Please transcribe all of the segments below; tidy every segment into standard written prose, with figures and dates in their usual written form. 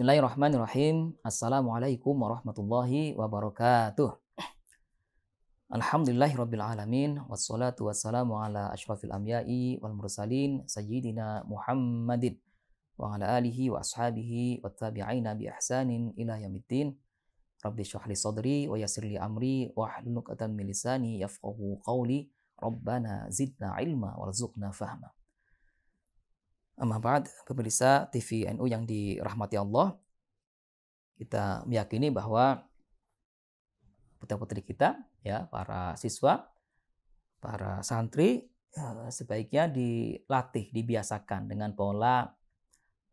Bismillahirrahmanirrahim. Assalamualaikum warahmatullahi wabarakatuh. Alhamdulillahirabbil alamin wassalatu wassalamu ala asyrafil anbiya'i wal mursalin sayyidina Muhammadin wa ala alihi wa ashabihi wat tabi'ina bi ihsanin ila yaumiddin. Rabbi shrah li sadri wa yassir li amri wa hlul 'uqdatam min lisani yafqahu qawli. Rabbana zidna ilma warzuqna fahma. Amma ba'd, pemirsa TV NU yang dirahmati Allah, kita meyakini bahwa putra-putri kita, ya, para siswa, para santri, sebaiknya dilatih, dibiasakan dengan pola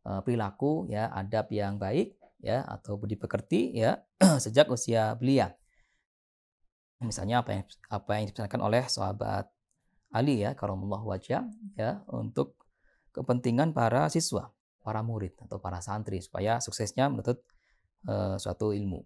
perilaku, ya, adab yang baik, ya, atau budi pekerti, ya, sejak usia belia. Misalnya apa yang dipesankan oleh sahabat Ali, ya, karamallahu wajhah, ya, untuk kepentingan para siswa, para murid atau para santri supaya suksesnya menuntut suatu ilmu.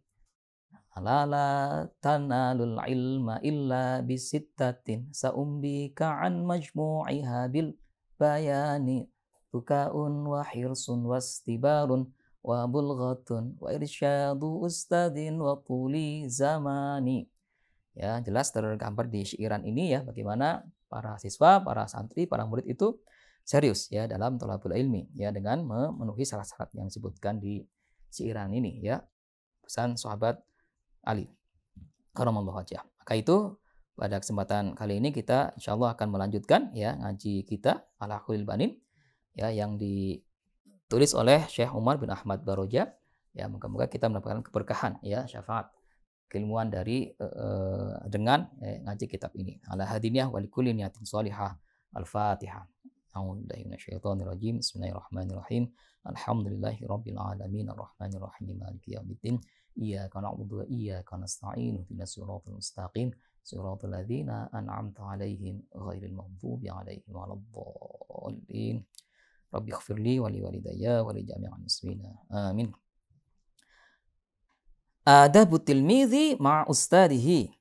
Alala tanalul ilma illa bisittatin sa'umbika an majmu'iha bil bayani bukaun wa hirsun wastibarun wa bulghatun wa irsyadu ustadin wa tuli zamani. Ya, jelas tergambar di syairan ini, ya, bagaimana para siswa, para santri, para murid itu serius, ya, dalam thalabul ilmi, ya, dengan memenuhi syarat-syarat yang disebutkan di syairan ini, ya, pesan sahabat Ali karamallahu wajhah. Maka itu pada kesempatan kali ini kita insyaallah akan melanjutkan, ya, ngaji kita Al-Akhulil Banin, ya, yang ditulis oleh Syekh Umar bin Ahmad Baroja, ya, moga-moga kita mendapatkan keberkahan, ya, syafaat keilmuan dari dengan ngaji kitab ini. Ala hadiniyah wa likulli niyatin shalihah. Al-Fatihah. A'udzubillahi minasyaitonir rajim. Bismillahirrahmanirrahim. Alhamdulillahirabbil alamin arrahmanirrahim maliki yaumiddin. Iyyaka na'budu wa iyyaka nasta'in. Ihdinas siratal mustaqim. Siratal ladzina an'amta 'alaihim ghairil maghdubi 'alaihim waladdallin. Rabbighfirli wa liwalidayya wa li jami'il muslimina. Amin. Adabut tilmidzi ma'a ustadihi.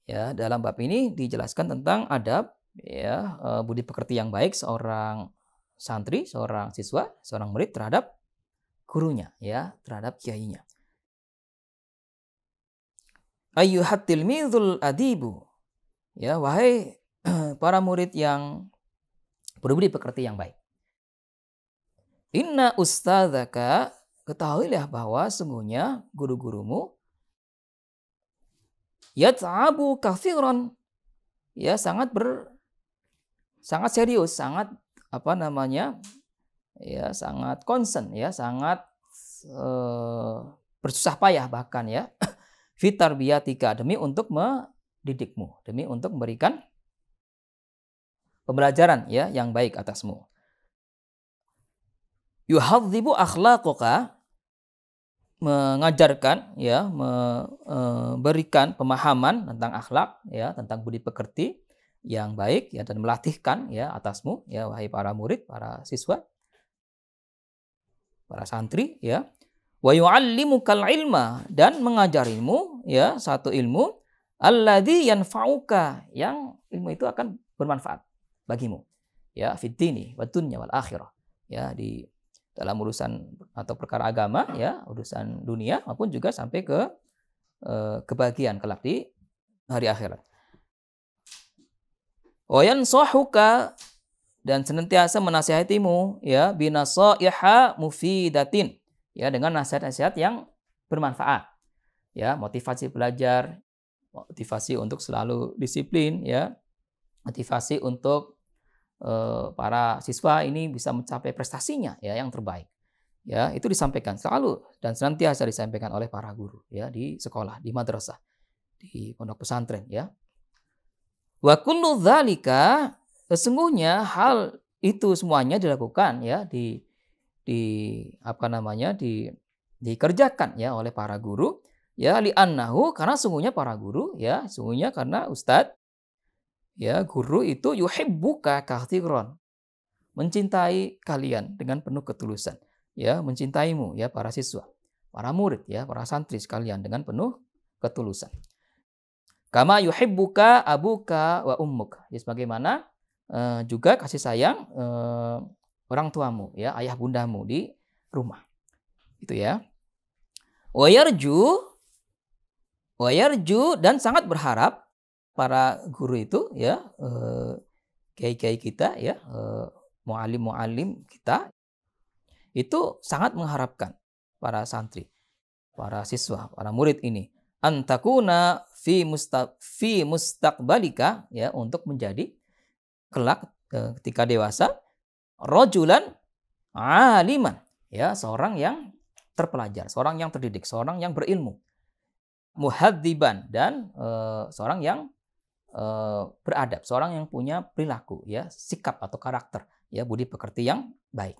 Ya, dalam bab ini dijelaskan tentang adab, ya, budi pekerti yang baik seorang santri, seorang siswa, seorang murid terhadap gurunya, ya, terhadap kiainya. Ayyuhat tilmizul adibu. Ya, wahai para murid yang berbudi pekerti yang baik. Inna ustadzaka, ketahuilah bahwa sungguhnya guru-gurumu yat'abu katsiran, ya, sangat serius, sangat ya, sangat concern, ya, sangat bersusah payah bahkan, ya, fitarbiyatika, demi untuk mendidikmu, demi untuk memberikan pembelajaran, ya, yang baik atasmu. Yuhadzibu akhlaquka, mengajarkan, ya, memberikan pemahaman tentang akhlak, ya, tentang budi pekerti yang baik, ya, dan melatihkan, ya, atasmu, ya, wahai para murid, para siswa, para santri, ya. Wa yu'allimukal ilma, dan mengajarimu, ya, satu ilmu alladzi yanfa'uka, yang ilmu itu akan bermanfaat bagimu, ya, fid dini wad dunya wal akhirah, ya, di dalam urusan atau perkara agama, ya, urusan dunia maupun juga sampai ke kebahagiaan kelak di hari akhirat. Wa yansahuka, dan senantiasa menasihatimu, ya, binasaiha mufidatin, ya, dengan nasihat-nasihat yang bermanfaat, ya, motivasi belajar, motivasi untuk selalu disiplin, ya, motivasi untuk para siswa ini bisa mencapai prestasinya, ya, yang terbaik, ya, itu disampaikan selalu dan senantiasa disampaikan oleh para guru, ya, di sekolah, di madrasah, di pondok pesantren, ya. Wa kullu dzalika, sesungguhnya hal itu semuanya dilakukan, ya, dikerjakan, ya, oleh para guru, ya, li'annahu, karena sungguhnya para guru, ya, sungguhnya karena ustadz, ya, guru itu yuhibbuka katsiran, mencintai kalian dengan penuh ketulusan, ya, mencintaimu, ya, para siswa, para murid, ya, para santri sekalian dengan penuh ketulusan. Kama yuhibbuka abuka wa ummuk, ya, sebagaimana juga kasih sayang orang tuamu, ya, ayah bundamu di rumah. Itu ya. Wa yarju dan sangat berharap para guru itu ya, kiai-kiai kita ya, muallim-muallim kita itu sangat mengharapkan para santri, para siswa, para murid ini antakuna fi mustaqbalika ya, untuk menjadi kelak ketika dewasa rajulan aliman ya, seorang yang terpelajar, seorang yang terdidik, seorang yang berilmu, muhadziban dan seorang yang beradab, seorang yang punya perilaku ya, sikap atau karakter ya, budi pekerti yang baik.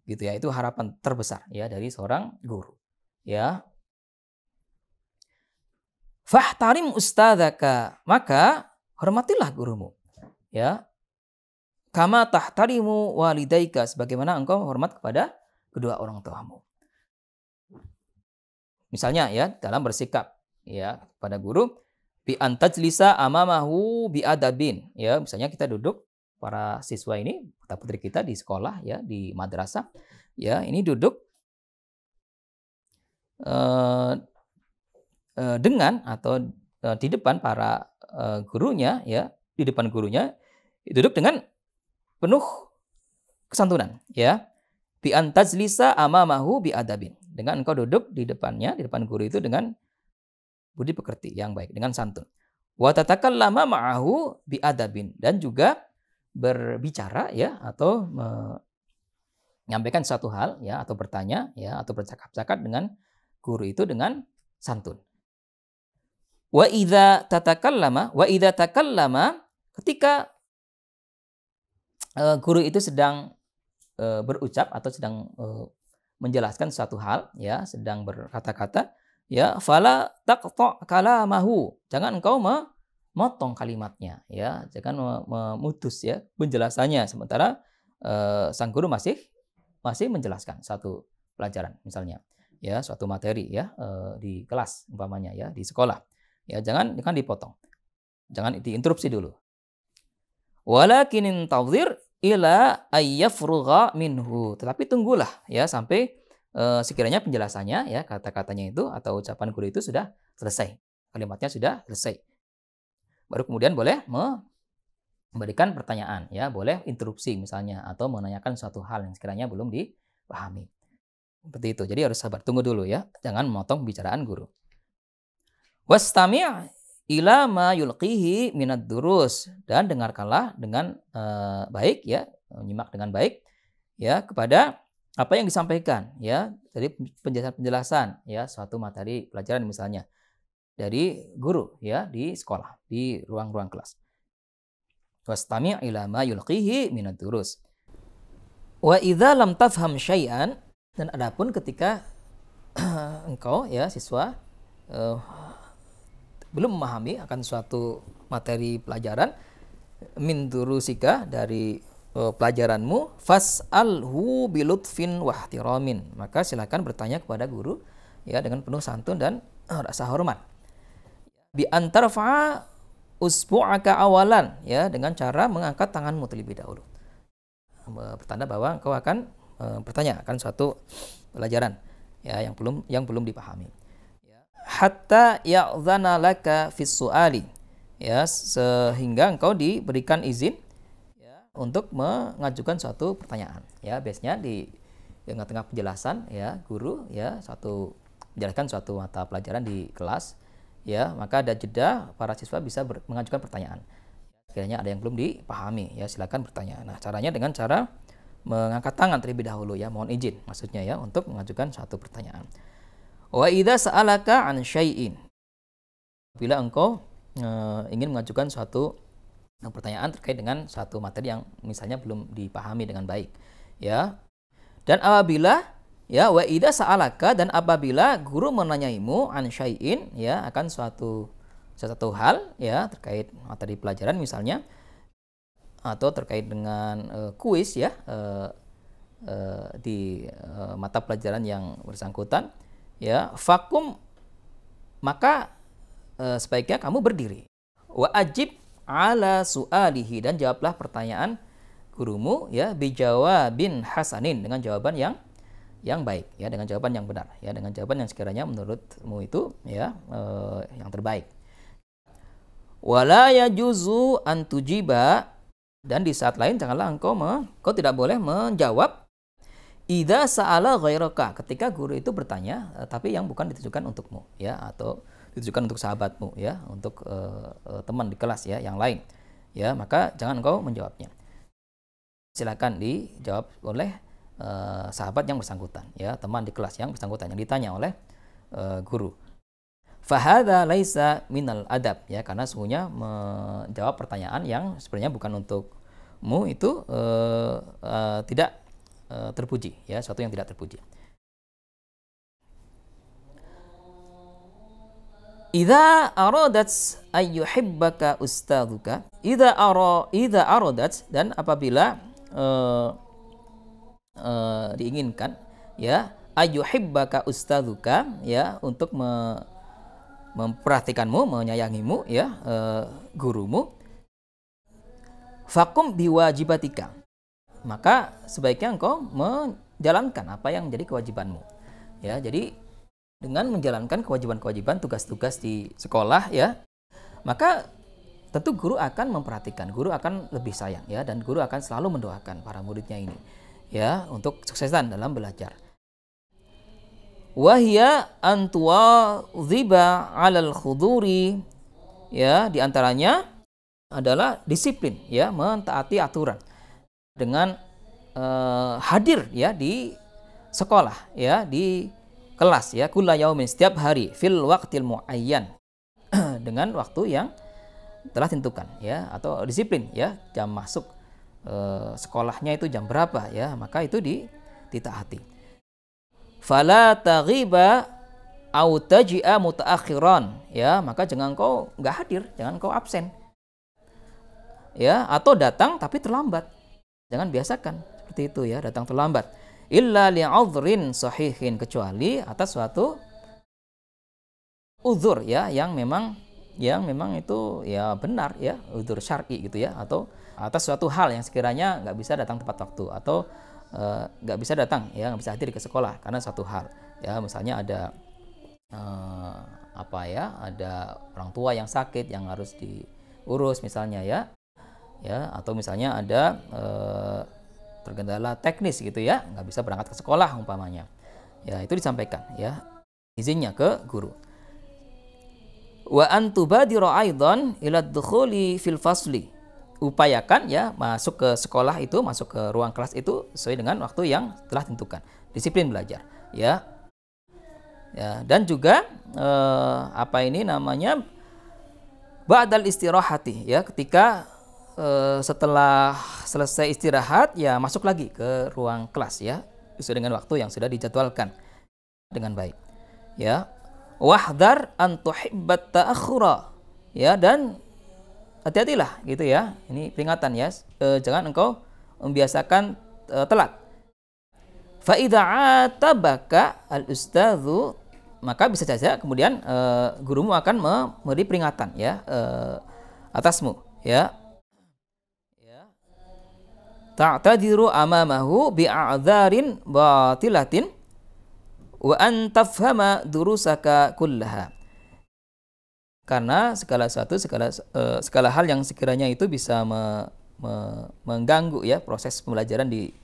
Gitu ya, itu harapan terbesar ya dari seorang guru ya. Fahtarim ustadzaka, maka hormatilah gurumu ya, kama tahtarimu walidaika, sebagaimana engkau hormat kepada kedua orang tuamu. Misalnya ya, dalam bersikap ya pada guru, bi antajlisa amamahu bi adabin ya, misalnya kita duduk, para siswa ini, putra putri kita di sekolah ya, di madrasah ya, ini duduk dengan atau di depan para gurunya ya, di depan gurunya duduk dengan penuh kesantunan ya. Bi antajlisa amamahu bi adabin, dengan engkau duduk di depannya, di depan guru itu dengan budi pekerti yang baik, dengan santun. Wa tatakallama ma'ahu bi adabin, dan juga berbicara ya, atau menyampaikan satu hal ya, atau bertanya ya, atau bercakap-cakap dengan guru itu dengan santun. Wa idza takallama, ketika guru itu sedang berucap atau sedang menjelaskan suatu hal ya, sedang berkata-kata ya, fala taqta kalamahu, jangan engkau memotong kalimatnya ya, jangan memutus ya penjelasannya, sementara sang guru masih menjelaskan satu pelajaran misalnya ya, suatu materi ya, di kelas umpamanya ya, di sekolah ya, jangan dipotong, jangan diinterupsi dulu. Walakin intadhir ila ayyafrugha minhu, tetapi tunggulah ya sampai sekiranya penjelasannya ya, kata-katanya itu atau ucapan guru itu sudah selesai, kalimatnya sudah selesai, baru kemudian boleh memberikan pertanyaan ya, boleh interupsi misalnya, atau menanyakan suatu hal yang sekiranya belum dipahami. Seperti itu. Jadi harus sabar, tunggu dulu ya, jangan memotong pembicaraan guru. Wastami' ila ma yulqihi minad durus, dan dengarkanlah dengan baik ya, menyimak dengan baik ya kepada apa yang disampaikan ya, dari penjelasan ya, suatu materi pelajaran misalnya dari guru ya, di sekolah, di ruang-ruang kelas. Wastami' ila ma yulqihi minad durus. Wa idza lam tafham syai'an, dan adapun ketika engkau ya siswa belum memahami akan suatu materi pelajaran, min durusika, dari pelajaranmu, fas'alhu bilutfin wahtiramin, maka silakan bertanya kepada guru ya dengan penuh santun dan rasa hormat. Bi antarfa'a usbu'aka awalan ya, dengan cara mengangkat tanganmu terlebih dahulu, bertanda bahwa engkau akan bertanya akan suatu pelajaran ya, yang belum dipahami. Hatta ya'dzana laka fis su'ali ya, sehingga engkau diberikan izin ya untuk mengajukan suatu pertanyaan ya. Biasanya di tengah-tengah penjelasan ya guru ya, menjelaskan suatu mata pelajaran di kelas ya, maka ada jeda, para siswa bisa mengajukan pertanyaan. Sekiranya ada yang belum dipahami ya, silakan bertanya. Nah, caranya dengan cara mengangkat tangan terlebih dahulu ya, mohon izin maksudnya ya, untuk mengajukan suatu pertanyaan. Wa idza sa'alaka an syai'in, bila engkau ingin mengajukan suatu pertanyaan terkait dengan suatu materi yang misalnya belum dipahami dengan baik ya. Dan apabila ya, wa idza sa'alaka, dan apabila guru menanyaimu an syai'in ya, akan suatu hal ya, terkait materi pelajaran misalnya, atau terkait dengan kuis ya, di mata pelajaran yang bersangkutan ya, fakum, maka sebaiknya kamu berdiri. Wa ajib ala su'alihi, dan jawablah pertanyaan gurumu ya, bijawabin hasanin, dengan jawaban yang yang baik, ya, dengan jawaban yang benar, ya, dengan jawaban yang sekiranya menurutmu itu ya yang terbaik. Wala yajuzu an tujiba, dan di saat lain janganlah engkau tidak boleh menjawab idza sa'ala ghairaka, ketika guru itu bertanya tapi yang bukan ditujukan untukmu, ya, atau ditujukan untuk sahabatmu, ya, untuk teman di kelas, ya, yang lain, ya, maka jangan engkau menjawabnya. Silakan dijawab oleh sahabat yang bersangkutan, ya, teman di kelas yang bersangkutan yang ditanya oleh guru. Fahadha laisa minal adab, ya, karena sungguhnya menjawab pertanyaan yang sebenarnya bukan untukmu itu tidak terpuji, ya, suatu yang tidak terpuji. Idza aradat ayyuhibbaka ustadzuka, idza aradat, dan apabila diinginkan, ya, ayyuhibbaka ustadzuka, ya, untuk memperhatikanmu, menyayangimu, ya, gurumu, fakum biwajibatika, maka sebaiknya engkau menjalankan apa yang menjadi kewajibanmu, ya. Jadi dengan menjalankan kewajiban-kewajiban, tugas-tugas di sekolah, ya, maka tentu guru akan memperhatikan, guru akan lebih sayang, ya, dan guru akan selalu mendoakan para muridnya ini, ya, untuk kesuksesan dalam belajar. Wahya antuwa ziba alal khuduri, ya, diantaranya adalah disiplin, ya, mentaati aturan dengan hadir, ya, di sekolah, ya, di kelas, ya, kulla yaumin, setiap hari, fil waqtil muayyan, dengan waktu yang telah ditentukan, ya, atau disiplin, ya, jam masuk sekolahnya itu jam berapa, ya, maka itu ditaati. Fala taghiba au taji'a mutaakhiran, ya, maka jangan kau nggak hadir, jangan kau absen, ya, atau datang tapi terlambat. Jangan biasakan seperti itu, ya, datang terlambat. Illa li'udhrin sahihin, kecuali atas suatu uzur, ya, yang memang itu, ya, benar, ya, uzur syar'i gitu, ya, atau atas suatu hal yang sekiranya nggak bisa datang tepat waktu, atau nggak bisa datang, ya, nggak bisa hadir ke sekolah karena suatu hal, ya, misalnya ada ada orang tua yang sakit yang harus diurus misalnya, ya, atau misalnya ada terkendala teknis gitu, ya, nggak bisa berangkat ke sekolah umpamanya, ya, itu disampaikan, ya, izinnya ke guru. Wa antubadira aidan ila dukhuli fil fasli, upayakan, ya, masuk ke sekolah itu, masuk ke ruang kelas itu sesuai dengan waktu yang telah ditentukan, disiplin belajar, ya, dan juga ba'dal istirahati, ya, ketika setelah selesai istirahat, ya, masuk lagi ke ruang kelas, ya, sesuai dengan waktu yang sudah dijadwalkan dengan baik, ya. Wahdar an tuhibbat ta'akhura, ya, dan hati-hatilah gitu, ya, ini peringatan, ya, jangan engkau membiasakan telat. Fa idza atabaka al ustadzu, maka bisa saja kemudian gurumu akan memberi peringatan, ya, atasmu, ya. Ta'tadiru amamahu bi'a'dharin batilatin wa an tafhama durusaka kullaha, karena segala hal yang sekiranya itu bisa mengganggu, ya, proses pembelajaran di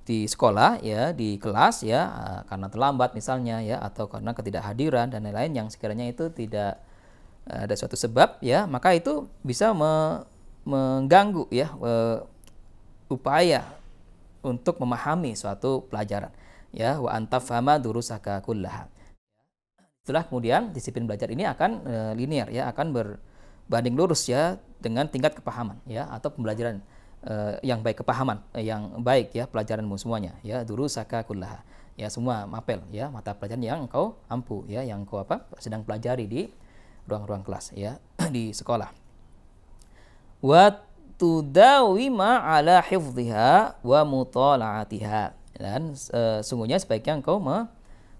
sekolah, ya, di kelas, ya, karena terlambat misalnya, ya, atau karena ketidakhadiran dan lain-lain yang sekiranya itu tidak ada suatu sebab, ya, maka itu bisa mengganggu, ya, upaya untuk memahami suatu pelajaran, ya. Wa antafhama durusaka kullaha, setelah kemudian disiplin belajar ini akan linear, ya, akan berbanding lurus, ya, dengan tingkat kepahaman, ya, atau pembelajaran yang baik, kepahaman yang baik, ya, pelajaranmu semuanya, ya, durusaka kullaha, ya, semua mapel, ya, mata pelajaran yang engkau ampu, ya, yang engkau sedang pelajari di ruang-ruang kelas, ya, di sekolah. Wa tudawima ala hifdhiha wa mutala'atiha, dan sungguhnya sebaiknya engkau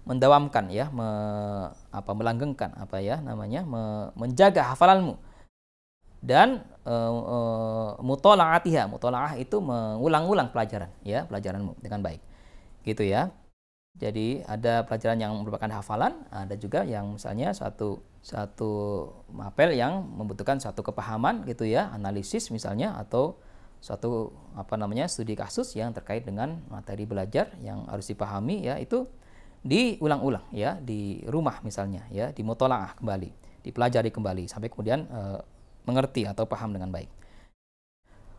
mendawamkan, ya, melanggengkan menjaga hafalanmu, dan mutala'atiha, mutola'ah itu mengulang-ulang pelajaran, ya, pelajaranmu dengan baik, gitu ya. Jadi ada pelajaran yang merupakan hafalan, ada juga yang misalnya satu mapel yang membutuhkan suatu kepahaman gitu ya, analisis misalnya, atau suatu studi kasus yang terkait dengan materi belajar yang harus dipahami ya, itu diulang-ulang ya di rumah misalnya ya, dimutolaah kembali, dipelajari kembali sampai kemudian mengerti atau paham dengan baik.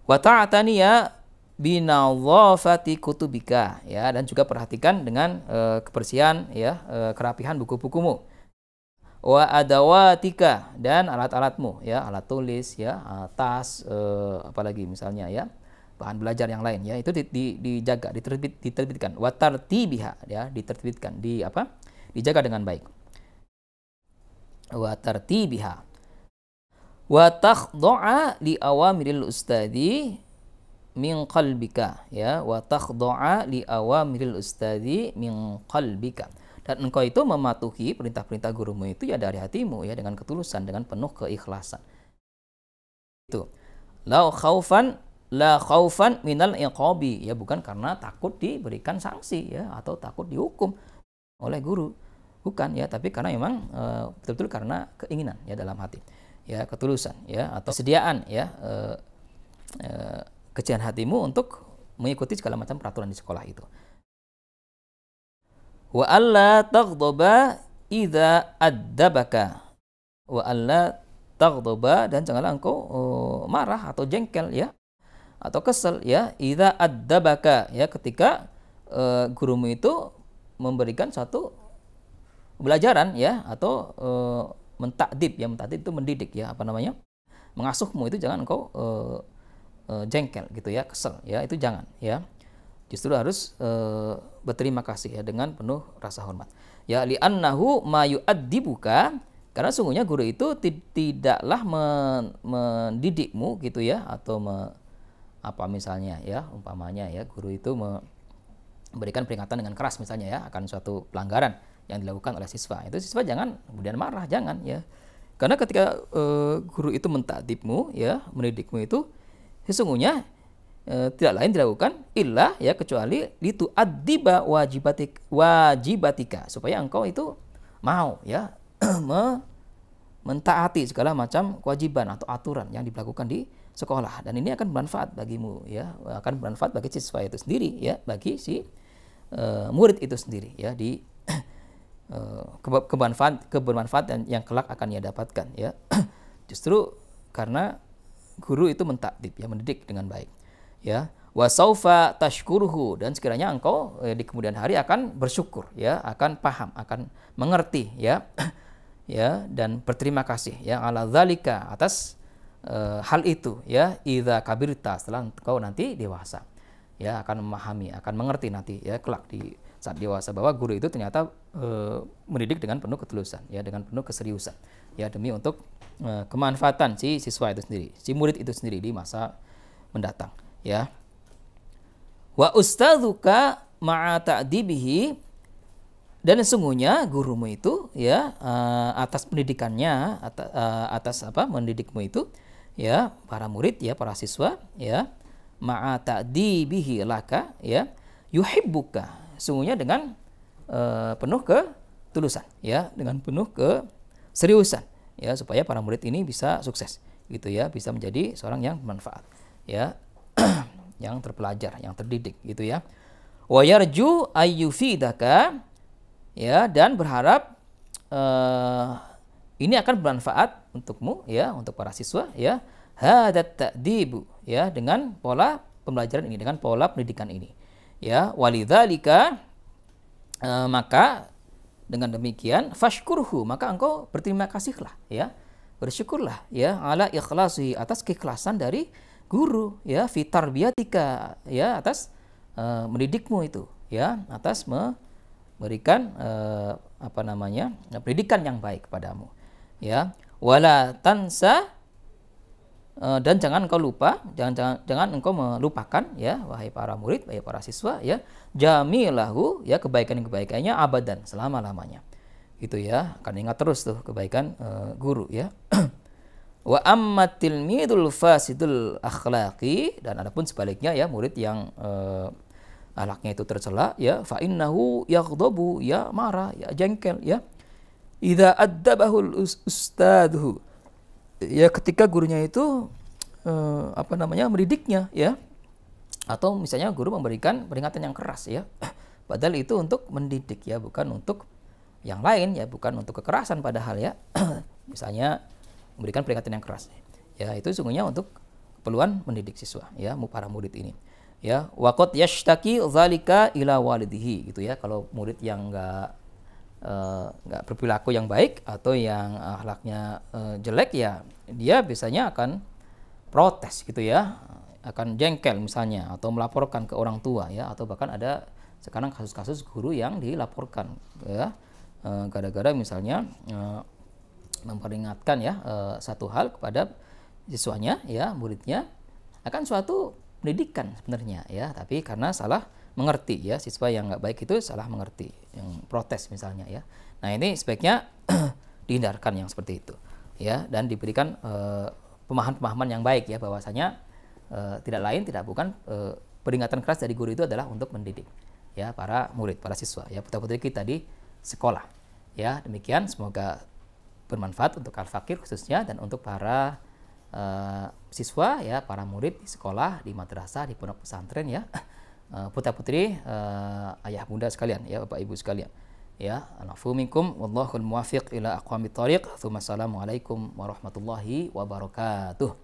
Wa ta'taniya binadhafati kutubika ya, dan juga perhatikan dengan kebersihan ya, kerapihan buku-bukumu. Wa adawatika, dan alat-alatmu ya, alat tulis ya, tas, apalagi misalnya ya, bahan belajar yang lain ya, itu dijaga, diterbitkan. Wa tartibiha ya, ditertibkan, dijaga dengan baik. Wa tartibiha wa takhdu'a li awamiril ustadi min qalbika ya, wa takhdu'a li awamiril ustadi min qalbika, dan engkau itu mematuhi perintah-perintah gurumu itu ya dari hatimu ya, dengan ketulusan, dengan penuh keikhlasan. Itu la khaufan minal iqabi ya, bukan karena takut diberikan sanksi ya, atau takut dihukum oleh guru, bukan ya, tapi karena memang betul-betul karena keinginan ya dalam hati ya, ketulusan ya, atau kesediaan ya, keceriaan hatimu untuk mengikuti segala macam peraturan di sekolah itu. Wa alla taghdaba idza addabaka. Wa alla taghdaba, dan janganlah engkau marah atau jengkel ya, atau kesel ya, idza addabaka ya, ketika gurumu itu memberikan suatu pelajaran ya, atau mentakdib ya, mentakdib itu mendidik ya, mengasuhmu itu jangan engkau jengkel gitu ya, kesel ya, itu jangan ya, justru harus berterima kasih ya, dengan penuh rasa hormat ya. Li'annahu ma yu'addibuka, karena sungguhnya guru itu tidaklah mendidikmu gitu ya, atau misalnya ya, umpamanya ya, guru itu memberikan peringatan dengan keras misalnya ya, akan suatu pelanggaran yang dilakukan oleh siswa, itu siswa jangan kemudian marah, jangan ya, karena ketika guru itu mentakdibmu ya, mendidikmu itu sesungguhnya tidak lain dilakukan illa ya, kecuali itu addiba wajibatika, supaya engkau itu mau ya mentaati segala macam kewajiban atau aturan yang dilakukan di sekolah, dan ini akan bermanfaat bagimu ya, akan bermanfaat bagi siswa itu sendiri ya, bagi si murid itu sendiri ya, di kebermanfaatan yang kelak akan ia dapatkan ya. Justru karena guru itu mentakdib ya, mendidik dengan baik ya. Wa saufa tashkuruhu, dan sekiranya engkau di kemudian hari akan bersyukur ya, akan paham, akan mengerti ya ya, dan berterima kasih ya, ala dzalika, atas hal itu ya, idza kabirta, setelah engkau nanti dewasa ya, akan memahami, akan mengerti nanti ya, kelak di saat dewasa, bahwa guru itu ternyata mendidik dengan penuh ketulusan ya, dengan penuh keseriusan ya, demi untuk kemanfaatan si siswa itu sendiri, si murid itu sendiri di masa mendatang ya. Wa ustadzuka ma'a ta'dibihi, dan sesungguhnya gurumu itu ya, atas pendidikannya, atas mendidikmu itu ya, para murid ya, para siswa ya, ma'a ta'dibihi laka ya, yuhibbuka, sesungguhnya dengan penuh ketulusan ya, dengan penuh keseriusan ya, supaya para murid ini bisa sukses gitu ya, bisa menjadi seorang yang bermanfaat ya, yang terpelajar, yang terdidik gitu ya. Wa yarju ayyufidaka ya, dan berharap ini akan bermanfaat untukmu ya, untuk para siswa ya, hadat ta'dibu ya, dengan pola pembelajaran ini, dengan pola pendidikan ini ya. Walidzalika, maka dengan demikian fashkurhu, maka engkau berterima kasihlah ya, bersyukurlah ya, ala ikhlasi, atas keikhlasan dari guru ya, fi tarbiyatika ya, atas mendidikmu itu ya, atas memberikan pendidikan yang baik kepadamu ya. Wala tansa, dan jangan engkau lupa, jangan engkau melupakan ya, wahai para murid, wahai para siswa ya, jamilahu ya, kebaikannya abadan, selama-lamanya gitu ya, akan ingat terus tuh kebaikan guru ya. Wa ammat tilmidul fasidul akhlaqi, dan adapun sebaliknya ya, murid yang ahlaknya itu tercela, ya, fa innahu yaghdabu, ya marah, ya jengkel, ya. Idza addabahul ustadhu, ya ketika gurunya itu mendidiknya, ya. Atau misalnya guru memberikan peringatan yang keras, ya. Padahal itu untuk mendidik, ya, bukan untuk yang lain, ya, bukan untuk kekerasan padahal, ya. Misalnya memberikan peringatan yang keras, ya, itu sungguhnya untuk keperluan mendidik siswa, ya, para murid ini, ya. Waqad yashtaki dzalika ila walidihi, gitu, ya. Kalau murid yang nggak berperilaku yang baik atau yang akhlaknya jelek, ya dia biasanya akan protes, gitu, ya, akan jengkel misalnya atau melaporkan ke orang tua, ya, atau bahkan ada sekarang kasus-kasus guru yang dilaporkan, ya, gara-gara misalnya memperingatkan, ya, satu hal kepada siswanya, ya, muridnya akan suatu pendidikan sebenarnya, ya, tapi karena salah mengerti, ya, siswa yang nggak baik itu salah mengerti, yang protes misalnya, ya. Nah, ini sebaiknya dihindarkan yang seperti itu, ya, dan diberikan pemahaman-pemahaman yang baik, ya, bahwasanya tidak bukan peringatan keras dari guru itu adalah untuk mendidik, ya, para murid, para siswa, ya, putra-putri kita di sekolah, ya. Demikian, semoga bermanfaat untuk Al-Fakir khususnya dan untuk para siswa, ya, para murid di sekolah, di madrasah, di pondok pesantren, ya, putra-putri, ayah bunda sekalian, ya, bapak ibu sekalian, ya. Anafu minkum wallahul muwaffiq ila aqwamit thariq. Assalamualaikum warahmatullahi wabarakatuh.